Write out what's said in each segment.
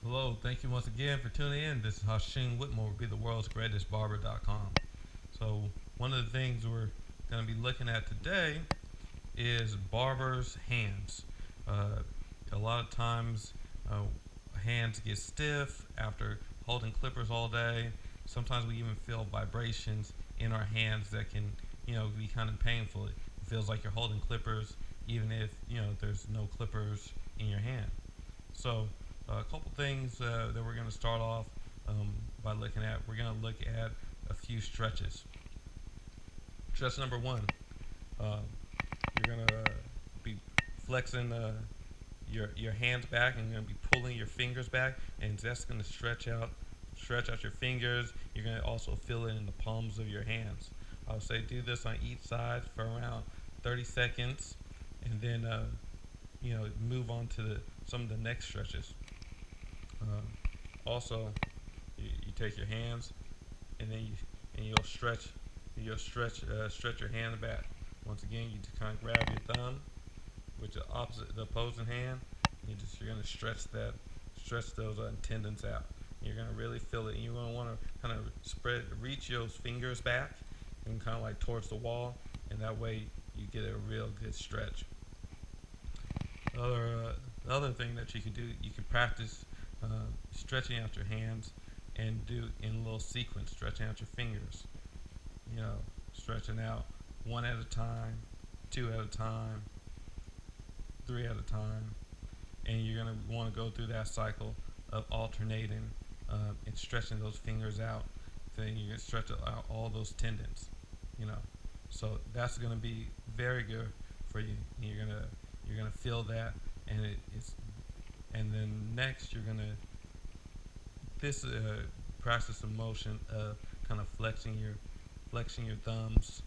Hello, thank you once again for tuning in. This is Hashim Whitmore, be the world's greatest barber.com. So, one of the things we're going to be looking at today is barbers' hands. Uh, a lot of times, uh, hands get stiff after holding clippers all day. Sometimes we even feel vibrations in our hands that can, be kind of painful. It feels like you're holding clippers, even if there's no clippers in your hand. So, a couple things that we're going to start off by looking at. We're going to look at a few stretches. Stretch number one, uh, you're going to be flexing your hands back, and you're going to be pulling your fingers back, and that's going to stretch out your fingers. You're going to also feel it in the palms of your hands. I would say do this on each side for around 30 seconds, and then move on to some of the next stretches. Also, you take your hands, and then you'll stretch your hand back. Once again, you just kind of grab your thumb with the opposing hand. You're gonna stretch those tendons out. You're gonna really feel it, and you're gonna want to kind of reach those fingers back, and kind of like towards the wall, and that way you get a real good stretch. The other thing that you can do, you can practice stretching out your hands and do in a little sequence, stretching out your fingers. Stretching out one at a time, two at a time, three at a time, and you're gonna want to go through that cycle of alternating and stretching those fingers out. Then you're gonna stretch out all those tendons. So that's gonna be very good for you. You're gonna feel that, and and then next you're gonna practice the motion of kind of flexing your thumbs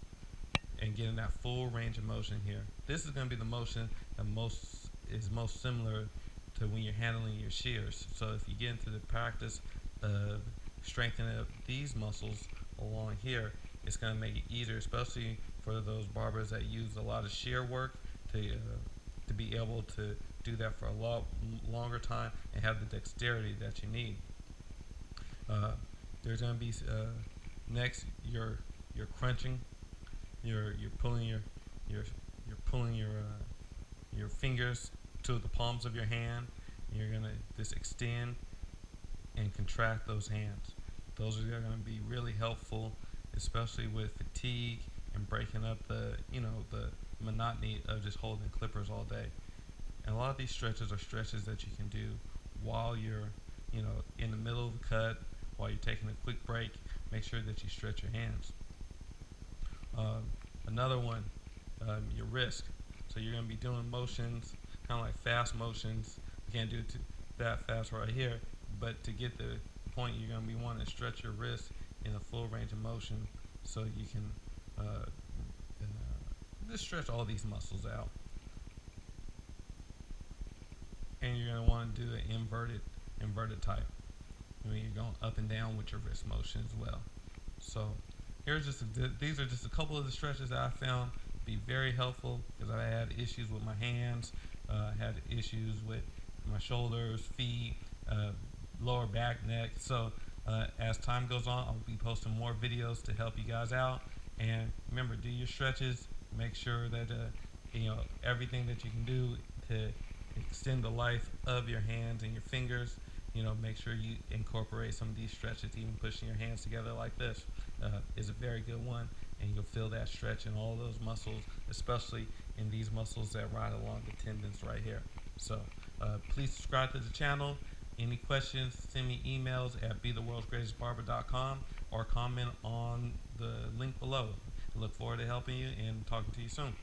and getting that full range of motion here. This is going to be the motion that is most similar to when you're handling your shears. So if you get into the practice of strengthening up these muscles along here, it's going to make it easier, especially for those barbers that use a lot of shear work to be able to do that for a lot longer time and have the dexterity that you need. There's going to be next you're crunching, you're pulling your fingers to the palms of your hand. You're gonna just extend and contract those hands. Those are going to be really helpful, especially with fatigue and breaking up the monotony of just holding clippers all day. And a lot of these stretches are stretches that you can do while you're in the middle of a cut, while you're taking a quick break. Make sure that you stretch your hands. Another one, your wrist. So you're going to be doing motions, kind of like fast motions. You can't do it that fast right here, but to get the point, you're going to be wanting to stretch your wrist in a full range of motion, so you can just stretch all these muscles out. And you're going to want to do an inverted type. You're going up and down with your wrist motion as well. So these are just a couple of the stretches that I found to be very helpful, because I had issues with my hands, had issues with my shoulders, feet, lower back, neck. So as time goes on, I'll be posting more videos to help you guys out. And remember, do your stretches. Make sure that everything that you can do to extend the life of your hands and your fingers. Make sure you incorporate some of these stretches. Even pushing your hands together like this is a very good one, and you'll feel that stretch in all those muscles, especially in these muscles that ride along the tendons right here. So please subscribe to the channel. Any questions, send me emails at betheworldsgreatestbarber.com or comment on the link below. I look forward to helping you and talking to you soon.